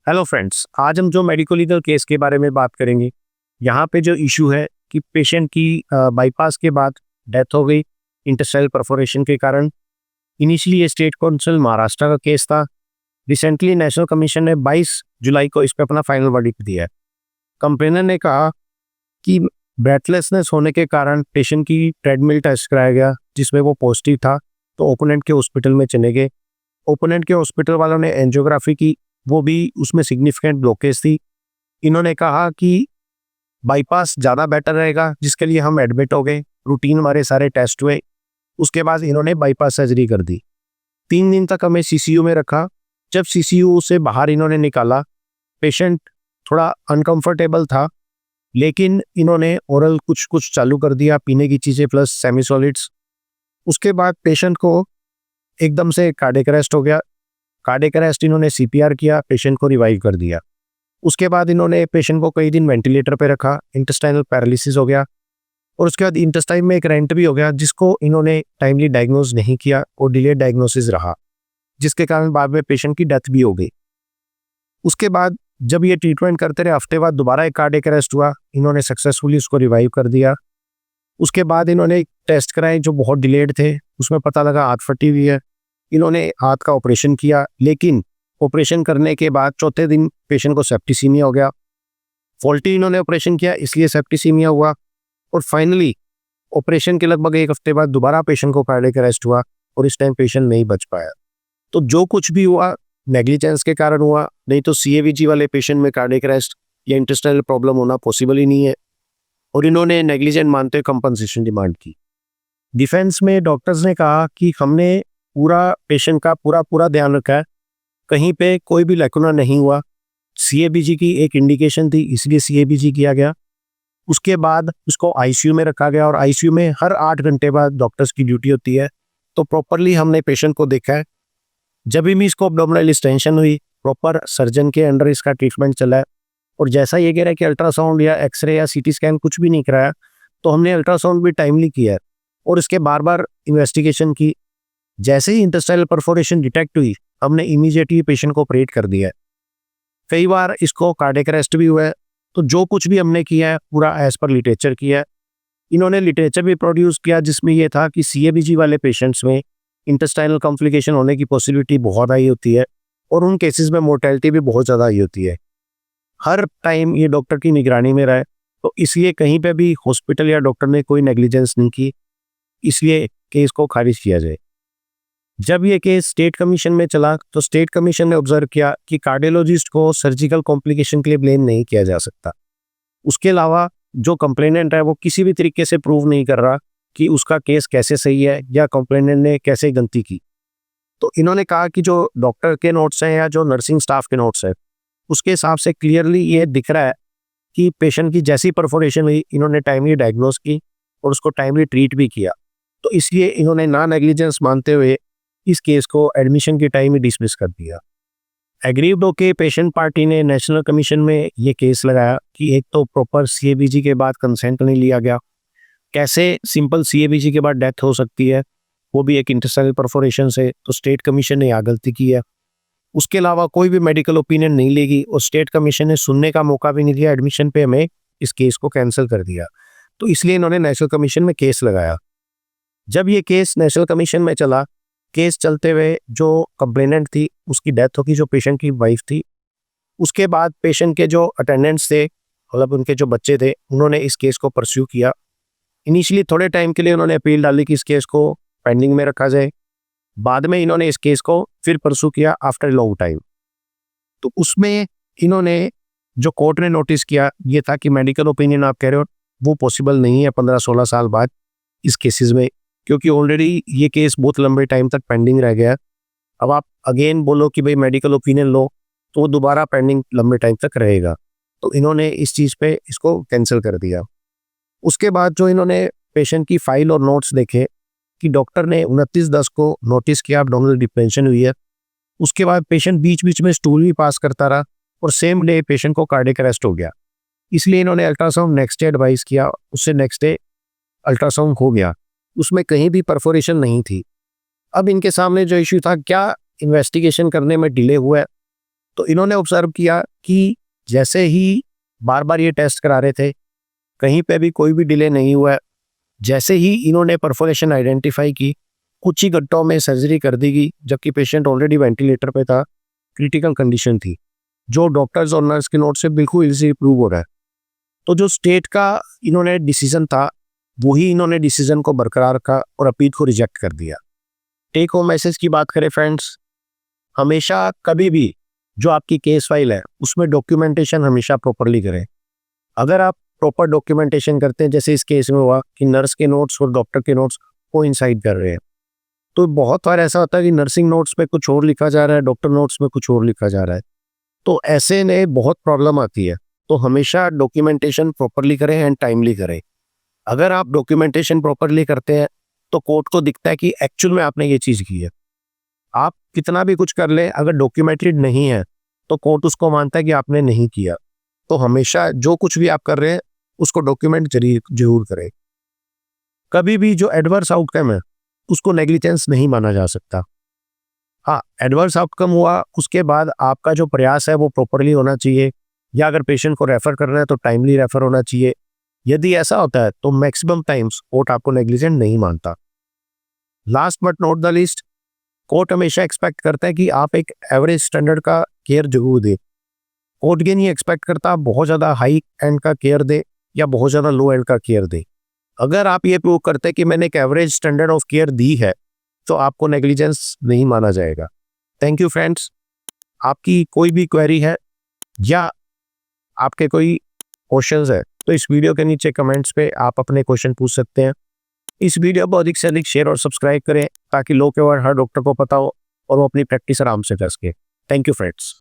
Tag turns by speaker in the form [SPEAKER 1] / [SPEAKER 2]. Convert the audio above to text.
[SPEAKER 1] Hello friends, आज हम जो मेडिको लीगल केस के बारे में बात करेंगे। यहाँ पे जो इशू है कि पेशेंट की बाईपास के बाद डेथ हो गई इंटेस्टाइनल परफोरेशन के कारण। इनिशियली ये स्टेट काउंसिल महाराष्ट्र का केस था। रिसेंटली नेशनल कमीशन ने 22 जुलाई को इस पे अपना फाइनल वर्डिक्ट दिया है। कंप्लेनर ने कहा कि ब्रेथलेसनेस होने के कारण पेशेंट की ट्रेडमिल टेस्ट कराया गया जिसमें वो पॉजिटिव था, तो ओपोनेंट के हॉस्पिटल में चले गए। ओपोनेंट के हॉस्पिटल वालों ने एंजियोग्राफी की, वो भी उसमें सिग्निफिकेंट ब्लॉकेज थी। इन्होंने कहा कि बाईपास ज़्यादा बेटर रहेगा, जिसके लिए हम एडमिट हो गए। रूटीन हमारे सारे टेस्ट हुए, उसके बाद इन्होंने बाईपास सर्जरी कर दी। 3 दिन तक हमें सीसीयू में रखा। जब सीसीयू से बाहर इन्होंने निकाला, पेशेंट थोड़ा अनकंफर्टेबल था, लेकिन इन्होंने ओरल कुछ कुछ चालू कर दिया, पीने की चीज़ें प्लस सेमी सॉलिड्स। उसके बाद पेशेंट को एकदम से कार्डियक अरेस्ट हो गया। कार्डियक अरेस्ट इन्होंने सीपीआर किया, पेशेंट को रिवाइव कर दिया। उसके बाद इन्होंने पेशेंट को कई दिन वेंटिलेटर पे रखा, इंटेस्टाइनल पैरालिसिस हो गया। और उसके बाद इंटेस्टाइन में एक रेंट भी हो गया, जिसको इन्होंने टाइमली डायग्नोज नहीं किया और डिलेड डायग्नोसिस रहा, जिसके कारण बाद में पेशेंट की डेथ भी हो गई। उसके बाद जब ये ट्रीटमेंट करते रहे, हफ्ते बाद दोबारा एक कार्डियक अरेस्ट हुआ, इन्होंने सक्सेसफुली उसको रिवाइव कर दिया। उसके बाद इन्होंने टेस्ट कराए जो बहुत डिलेड थे, उसमें पता लगा हाथ फटी हुई है। इन्होंने हाथ का ऑपरेशन किया, लेकिन ऑपरेशन करने के बाद चौथे दिन पेशेंट को सेप्टिसीमिया हो गया। फॉल्टी इन्होंने ऑपरेशन किया, इसलिए सेप्टिसीमिया हुआ। और फाइनली ऑपरेशन के लगभग 1 हफ्ते बाद दोबारा पेशेंट को कार्डियक अरेस्ट हुआ और इस टाइम पेशेंट नहीं बच पाया। तो जो कुछ भी हुआ नेग्लिजेंस के कारण हुआ, नहीं तो सीएवीजी वाले पेशेंट में कार्डियक अरेस्ट या इंटेस्टाइनल प्रॉब्लम होना पॉसिबल ही नहीं है। और इन्होंने नेग्लिजेंट मानते हुए कंपनसेशन डिमांड की। डिफेंस में डॉक्टर्स ने कहा कि हमने पूरा पेशेंट का पूरा ध्यान रखा है, कहीं पे कोई भी लैकुना नहीं हुआ। सीएबीजी की एक इंडिकेशन थी, इसलिए सीएबीजी किया गया। उसके बाद उसको आईसीयू में रखा गया और आईसीयू में हर 8 घंटे बाद डॉक्टर्स की ड्यूटी होती है। तो प्रॉपरली हमने पेशेंट को देखा है। जब भी इसको अब्डोमिनल एक्सटेंशन हुई, प्रॉपर सर्जन के अंडर इसका ट्रीटमेंट चला है। और जैसा ये कह रहा है कि अल्ट्रासाउंड या एक्सरे या सीटी स्कैन कुछ भी नहीं कराया, तो हमने अल्ट्रासाउंड भी टाइमली किया है और इसके बार बार इन्वेस्टिगेशन की। जैसे ही इंटेस्टाइनल परफोरेशन डिटेक्ट हुई, हमने इमीडिएटली पेशेंट को ऑपरेट कर दिया है। कई बार इसको कार्डियक अरेस्ट भी हुआ है। तो जो कुछ भी हमने किया है पूरा एज पर लिटरेचर किया है। इन्होंने लिटरेचर भी प्रोड्यूस किया, जिसमें यह था कि सीएबीजी वाले पेशेंट्स में इंटेस्टाइनल कॉम्प्लिकेशन होने की पॉसिबिलिटी बहुत हाई होती है और उन केसेस में मोर्टेलिटी भी बहुत ज़्यादा हाई होती है। हर टाइम ये डॉक्टर की निगरानी में रहे, तो इसलिए कहीं पे भी हॉस्पिटल या डॉक्टर ने कोई नेग्लिजेंस नहीं की, इसलिए केस को खारिज किया जाए। जब ये केस स्टेट कमीशन में चला, तो स्टेट कमीशन ने ऑब्जर्व किया कि कार्डियोलॉजिस्ट को सर्जिकल कॉम्प्लिकेशन के लिए ब्लेम नहीं किया जा सकता। उसके अलावा जो कंप्लेनेंट है वो किसी भी तरीके से प्रूव नहीं कर रहा कि उसका केस कैसे सही है या कंप्लेनेंट ने कैसे गलती की। तो इन्होंने कहा कि जो डॉक्टर के नोट्स हैं या जो नर्सिंग स्टाफ के नोट्स हैं, उसके हिसाब से क्लियरली ये दिख रहा है कि पेशेंट की जैसी परफोरेशन हुई, इन्होंने टाइमली डायग्नोज की और उसको टाइमली ट्रीट भी किया। तो इसलिए इन्होंने ना नेग्लिजेंस मानते हुए इस केस को एडमिशन के टाइम ही डिसमिस कर दिया। एग्रीव्ड होके पेशेंट पार्टी ने नेशनल कमीशन में ये केस लगाया कि एक तो प्रॉपर सीएबीजी के बाद कंसेंट नहीं लिया गया, कैसे सिंपल सीएबीजी के बाद डेथ हो सकती है, वो भी एक इंटेस्टाइनल परफोरेशन से। तो स्टेट कमीशन ने यहाँ गलती की है। उसके अलावा कोई भी मेडिकल ओपिनियन नहीं लेगी और स्टेट कमीशन ने सुनने का मौका भी नहीं दिया। एडमिशन पे हमें इस केस को कैंसिल कर दिया। तो इसलिए इन्होंने नेशनल कमीशन में केस लगाया। जब ये केस नेशनल कमीशन में चला, केस चलते हुए जो कंप्लेनेंट थी उसकी डेथ होगी, जो पेशेंट की वाइफ थी। उसके बाद पेशेंट के जो अटेंडेंट्स थे, मतलब उनके जो बच्चे थे, उन्होंने इस केस को परस्यू किया। इनिशियली थोड़े टाइम के लिए उन्होंने अपील डाली कि इस केस को पेंडिंग में रखा जाए। बाद में इन्होंने इस केस को फिर परस्यू किया आफ्टर लॉन्ग टाइम। तो उसमें इन्होंने जो कोर्ट ने नोटिस किया ये था कि मेडिकल ओपिनियन आप कह रहे हो वो पॉसिबल नहीं है 15-16 साल बाद इस केसेस में, क्योंकि ऑलरेडी ये केस बहुत लंबे टाइम तक पेंडिंग रह गया। अब आप अगेन बोलो कि भाई मेडिकल ओपिनियन लो, तो वो दोबारा पेंडिंग लंबे टाइम तक रहेगा। तो इन्होंने इस चीज़ पे इसको कैंसिल कर दिया। उसके बाद जो इन्होंने पेशेंट की फाइल और नोट्स देखे कि डॉक्टर ने 29/10 को नोटिस किया अब्डोमिनल डिप्रेशन हुई है। उसके बाद पेशेंट बीच बीच में स्टूल भी पास करता रहा और सेम डे पेशेंट को कार्डियक अरेस्ट हो गया। इसलिए इन्होंने अल्ट्रासाउंड नेक्स्ट डे एडवाइस किया, उससे नेक्स्ट डे अल्ट्रासाउंड हो गया। उसमें कहीं भी परफोरेशन नहीं थी। अब इनके सामने जो इश्यू था, क्या इन्वेस्टिगेशन करने में डिले हुआ है, तो इन्होंने ऑब्जर्व किया कि जैसे ही बार बार ये टेस्ट करा रहे थे, कहीं पे भी कोई भी डिले नहीं हुआ है। जैसे ही इन्होंने परफोरेशन आइडेंटिफाई की, कुछ ही घंटों में सर्जरी कर दी गई, जबकि पेशेंट ऑलरेडी वेंटिलेटर पे था, क्रिटिकल कंडीशन थी, जो डॉक्टर्स और नर्स के नोट से बिल्कुल इजीली प्रूव हो रहा है। तो जो स्टेट का इन्होंने डिसीजन था, वही इन्होंने डिसीजन को बरकरार रखा और अपील को रिजेक्ट कर दिया। टेक होम मैसेज की बात करें फ्रेंड्स, हमेशा कभी भी जो आपकी केस फाइल है उसमें डॉक्यूमेंटेशन हमेशा प्रॉपरली करें। अगर आप प्रॉपर डॉक्यूमेंटेशन करते हैं, जैसे इस केस में हुआ कि नर्स के नोट्स और डॉक्टर के नोट्स कोइंसाइड कर रहे हैं, तो बहुत बार ऐसा होता है कि नर्सिंग नोट्स पे कुछ और लिखा जा रहा है, डॉक्टर नोट्स में कुछ और लिखा जा रहा है, तो ऐसे में बहुत प्रॉब्लम आती है। तो हमेशा डॉक्यूमेंटेशन प्रॉपरली करें एंड टाइमली करें। अगर आप डॉक्यूमेंटेशन प्रॉपरली करते हैं तो कोर्ट को दिखता है कि एक्चुअल में आपने ये चीज़ की है। आप कितना भी कुछ कर लें, अगर डॉक्यूमेंटेड नहीं है तो कोर्ट उसको मानता है कि आपने नहीं किया। तो हमेशा जो कुछ भी आप कर रहे हैं उसको डॉक्यूमेंट जरूर करें। कभी भी जो एडवर्स आउटकम है उसको नेग्लिजेंस नहीं माना जा सकता। हाँ, एडवर्स आउटकम हुआ उसके बाद आपका जो प्रयास है वो प्रॉपरली होना चाहिए, या अगर पेशेंट को रेफर करना है तो टाइमली रेफर होना चाहिए। यदि ऐसा होता है तो मैक्सिमम टाइम्स कोर्ट आपको नेग्लिजेंट नहीं मानता। Last but not the least, court हमेशा एक्सपेक्ट करता है कि आप एक एवरेज स्टैंडर्ड का केयर जरूर दें। कोर्ट ये नहीं एक्सपेक्ट करता आप बहुत ज़्यादा हाई एंड का केयर दे या बहुत ज़्यादा लो एंड का केयर दे। अगर आप ये प्रूव करते हैं कि मैंने एक एवरेज स्टैंडर्ड ऑफ केयर दी है तो आपको नेग्लिजेंस नहीं माना जाएगा। Thank you friends. आपकी कोई भी क्वेरी है या आपके कोई क्वेश्चंस है तो इस वीडियो के नीचे कमेंट्स पे आप अपने क्वेश्चन पूछ सकते हैं। इस वीडियो को अधिक से अधिक शेयर और सब्सक्राइब करें ताकि लोग और हर डॉक्टर को पता हो और वो अपनी प्रैक्टिस आराम से कर सके। Thank you friends.